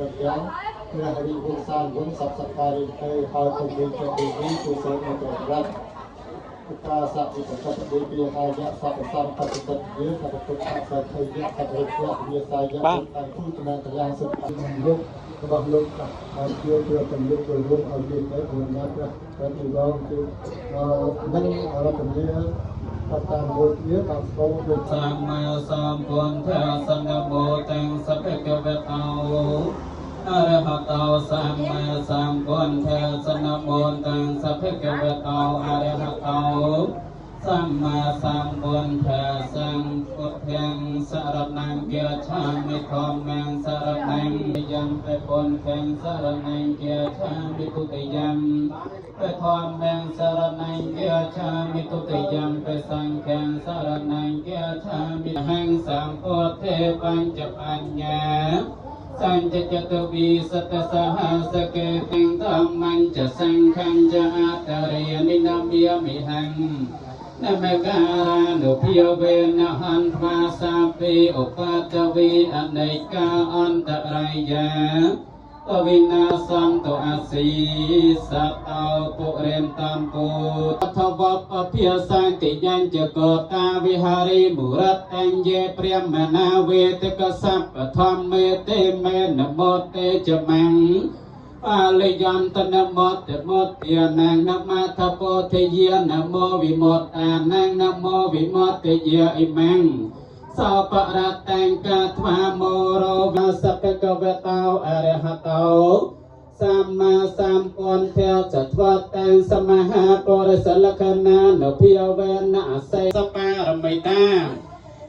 ប្រទាំងព្រះរិវសានវងសព្វសការីទៅហើយទៅមានចទេវីទូសេនត្ររតឧកាសៈវិកតទេពីហាយៈសពសំបត្តិតិយេសពទុក្ខសទ្ធិយៈសទ្ធិយៈវិសាយៈទាំងទីតំណាងទាំងសុខយុគរបស់លោកហើយជួយទាំងលោកចូលរួមឲ្យយើងទៅក្នុងណាព្រះព្រះទីវងគឺនឹងរតនាតាមមួយទៀតតាមស្គមដូចសម្មាសម្ពុទ្ធសង្ឃមោទាំងសព្វកវេតោអរហតោសម្មាសម្ពុទ្ធសង្ឃមោទាំងសព្វកវេតោអរហតោសម្មាសម្ពុទ្ធសង្ឃពុទ្ធទាំងសរណង្គាឆាមិធម្មងសរណង្គាយំពេពុនទាំងសរណង្គាឆាមិទុតិយំពេធម្មងសរណង្គាឆាមិទុតិយំពេសង្ឃងសរណង្គាឆាមិហង្សម្ពុទ្ធេបញ្ចបញ្ញាសញ្ចចតវិសតសហសកេតិងធម្មញ្ចសង្ឃញ្ចអតរិយនិនាមិមិហង្នមការានុភិយវេនហន្វាសាពេឧបតវិអនេកាអន្តរយាពវិនាសន្តអស៊ីសតោពុរិនតំពុទ្ធវពភិសន្តិញ្ញកោតាវិហារីមុរតអញ្ញេព្រាមណាវេតកសពធម្មមេទេមេនមោទេចមង្បាលយន្តនមតមតយានងនមថពោធិយានមោវិមុតតានងនមោវិមុតតិយាឥមង្សពរតង្កាថ្វាមោរោវសពកវេតោអរហតោសម្មាសម្ពុទ្ធចត្វតាំងសមហាបរិសលក្ខណានុភិយវេនអសេសបារមិតា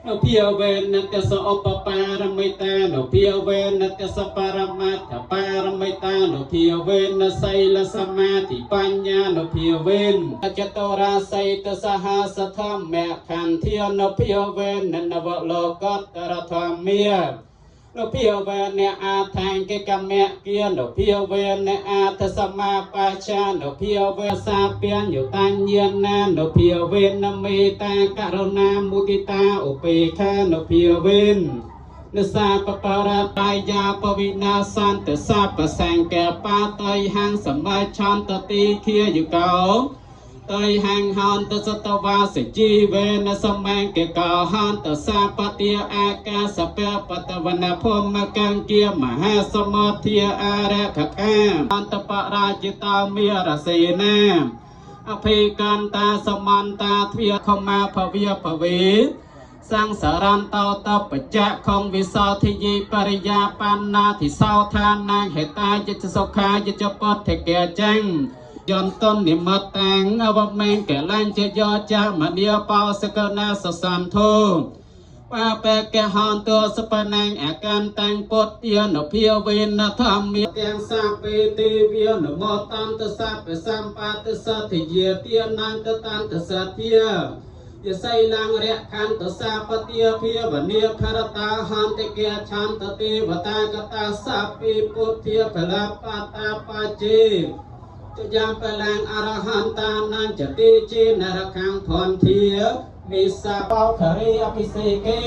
នុភិយវេនតសឧបបារមិតានុភិយវេនតសបរមត្ថបារមិតានុភិយវេនសីលសមាធិបញ្ញានុភិយវេនចតរាស័យតសហសធម្មខន្ធានុភិយវេននវលោកតរធម្មានុភិយវេនអាថាងកិកម្មគានុភិយវេនអាទសមាបច្ចានុភិយវេសាពញ្ញុតញ្ញនានុភិយវេនមេតាករុណាមុទិតាឧបេខានុភិយវេននិសាបបរតាយាពវិនាសន្តសាបសង្កបាតៃហង្សមច្ឆន្តតិគាយុកោតៃហង្ហន្តសតវាសជីវេនសមង្កកោហន្តសាបតិអាកាសពបតវនភមកង្គាមហាសមធាអរខកាអន្តបរាជតាមេរសេនាអភេកន្តាសមន្តាទ្វាខមាភវិភវេសង្សារន្តោតបច្ចៈខងវិសោធិយិបរិយាបណ្ណាធិសោឋានាហេតាយចសុខាយចពតេកេចឹងយន្តនិមតតាំងអវមេងកលាញ់ជាយោចាមនីបោសកណាសសន្ធោបាបកហន្តោសបណាំងអកានតាំងពុទ្ធយានុភិយវេនធម្មាទាំងសាពេទេវានមតន្តសពសម្បត្តិសទ្ធិយាទានន្តតន្តសទ្ធាយសៃលង្រៈខន្តសាបតិភិយវនីភរតាហន្តិកេឆន្ទទេវតាកតាសាពេពុទ្ធាភលបតាបជេចយ៉ាងបលាំងអរហន្តានញ្ចតិជានរខាងភន្ធាវិសាបោខរិអភិសេកេ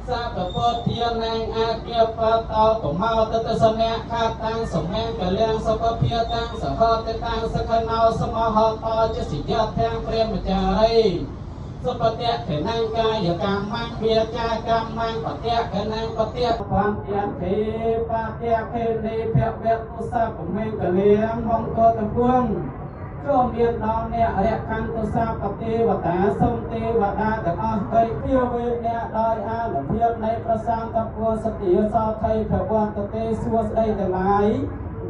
សាបពុទ្ធានាងអាគាបតោកមោតតសនៈខាតាំងសមេកលៀងសពភិយតាំងសហតតាំងសខណោសមហតោចសិយតាំងព្រាមចារីសុបតិខេណង្កាយកម្មញ្ញវាចាកម្មញ្ញបតិខេណង្បតិភន្តិធេបតិខេនេភវៈទុសពមេកលៀងមង្គលតំពុងចូលមានដល់អ្នករកខន្តសាបទេវតាសុំទេវតាទាំងអស់បីភាវេអ្នកដោយអានុភាពនៃប្រសានតពុសតិសោថៃភវន្តទេសួស្ដីទាំងឡាយ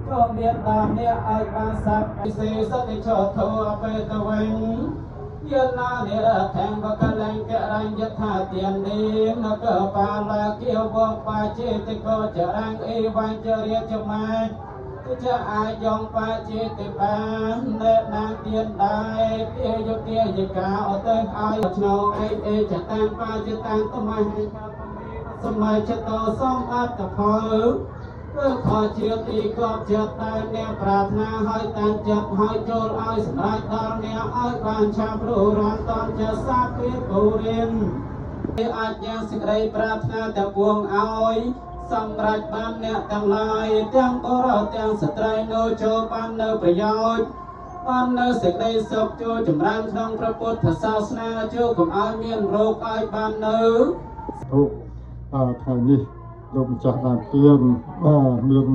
ចូលមានដល់អ្នកឲ្យបានសព្វពិសេសតិចោធោអបេតវេយានានិរថੰវកលង្ករញ្ញថាទាននេនកបាលាគិវបាចេតិកោចរង្អេវញ្ចរិយចមាจะอาจงปาจิติปาเนนางเตียนได้เตียยุเตียยิกาอเตงอายชโนไอเอจะตังปาจิตังตมัยสมัยชโตสมอัตพอเพื่อขอเชียตีกอบเชียตายแนวปราถนาให้ตังจับให้โจลไอสลายตอนแนวไอบานชาปรูรันตอนจะทราบปีปูเรียนอาจยังสิกไรปราถนาแต่พวงเอาส សម្រាប់បានអ្នកទាំងឡាយទាំងបរិសុទ្ធទាំងស្ត្រីនៅចូលបាននៅប្រយោជន៍បាននៅសេចក្តីសុខចូលចម្រើនក្នុងព្រះពុទ្ធសាសនាចូលកុំឲ្យមានរោគឲ្យបាននៅทุกថ្ងៃនេះលោកម្ចាស់បានទានមាន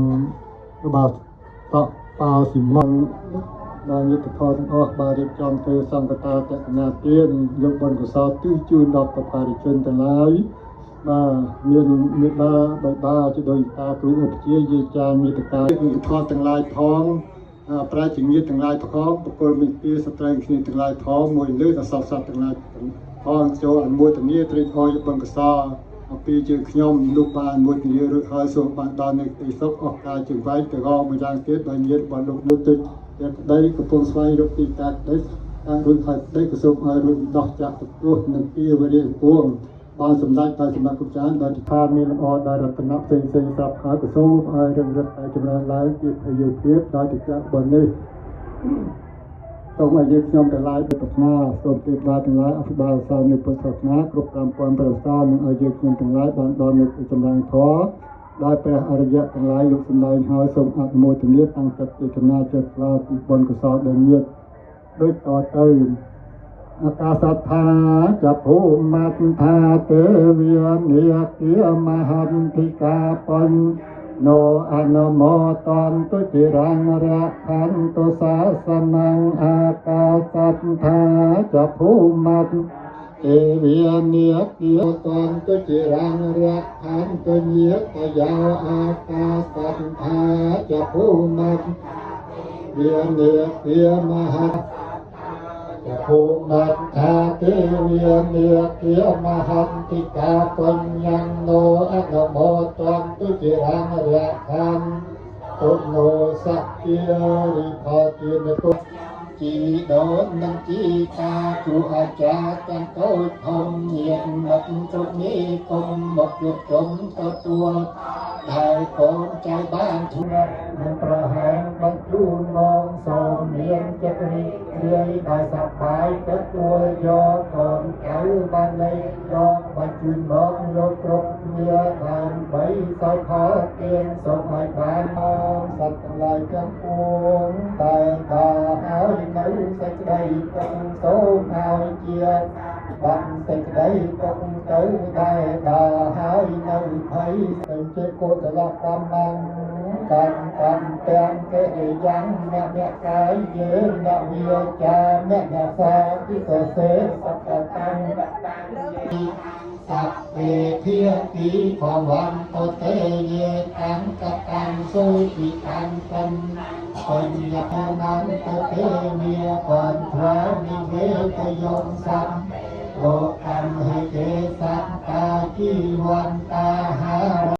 បាទតប៉ាស៊ីម៉ុនដែលយុទ្ធធរទាំងអស់បានរៀបចំធ្វើសង្កតាតកណាទានយកបុណ្យកុសលទិជូនដល់ប្រការិជនទាំងឡាយបាទមានមេដាបិតាជាដោយតាគ្រូឧបជាយាចាមេតកាយុទ្ធធរទាំងឡាយផងប្រជាញាតិទាំងឡាយផងបកគលមេទាស្ត្រីគ្នាទាំងឡាយផងមួយលើដល់សពសត្វទាំងឡាយផងចូលអនុមោទនាត្រេកអរយកបុណ្យកុសលអំពីជើងខ្ញុំលោកបានមួយនិយាយរួចហើយសូមបានដល់នៅទីសុខអស់កាយជាវាយទៅរកម្យ៉ាងទៀតដោយញាតិរបស់លោកមួយទឹកតែក្តីកំពុងស្វែងរកទីតាំងក្តីតាំងរួចហើយក្តីក៏សូមឲ្យរួចដោះចាក់ទទួលនឹងពីវរិយពួងបានសម្ដេចដោយសម្ដេចគុំចានដោយថាមានលំអដោយរតនៈផ្សេងៗស្រាប់ហើយក៏សូមឲ្យរឹងរឹតតែចម្រើនឡើងជាភយោភាពដោយទីចាក់បុណ្យនេះសូមឲ្យយើងខ្ញុំទាំងឡាយប្រាថ្នាសូមទេវតាទាំងឡាយអភិបាលសាសនាពុទ្ធសាសនាគ្រប់5000ព្រះសាសនិងឲ្យយើងខ្ញុំទាំងឡាយបានដល់នៅចម្រើនធម៌ដោយព្រះអរិយទាំងឡាយលោកសម្ដែងហើយសូមអនុមោទនាតាំងចិត្តចេតនាចិត្តស្លាពីបុណ្យកុសលដែលញាតិដូចតទៅអាកាសថាចភូមត្ថាទេវានិគាមហន្តិកាបញ្ណោអនុមោទន្តុចិរង្សរខន្តុសាសនំអាកាសថាចភូមទេវានិគាទន្តុចិរង្សរខន្តុញាតយោអាកាសថាចភូមវានិគាមហន្តិភូមិថាទេវានិគាមហន្តិកាបញ្ញណោអនុមោទន្តុចិរង្សរខន្តុណោសក្គារិផទានតុជីដូននឹងជីតាគ្រូអាចារ្យទាំងតូចធំញាតិមិត្តគ្រប់នេះគុំមកជួបជុំទទួលហើយកូនចៅបានធំនឹងប្រហែលបញ្ជូនមកសូមមានចិត្តរីករាយដោយសប្បាយទទួលយកកូនចៅបានលេខយកបញ្ជូនមកលោកគ្រប់គ្នាដើម្បីសោយខលទានសូមឲ្យបានសត្វទាំងឡាយទាំងពួងតែដល់ហើយនៅសេចក្តីទុកសូមឲ្យជាបានសេចក្តីទុកទៅដែលដល់ហើយនៅភ័យទៅជាកុសលកម្មកម្មទាំងកិរិយាអ្នកកាយយើងអ្នកវាចាអ្នកសាពិសេសេសកតាំងសព្វេភាគីភវន្តទេយេតាំងកតាំងសុពិតាំងកំបញ្ញតានន្តទេមាបន្ត្រានិវេតយំសំលោកកម្មហេទេ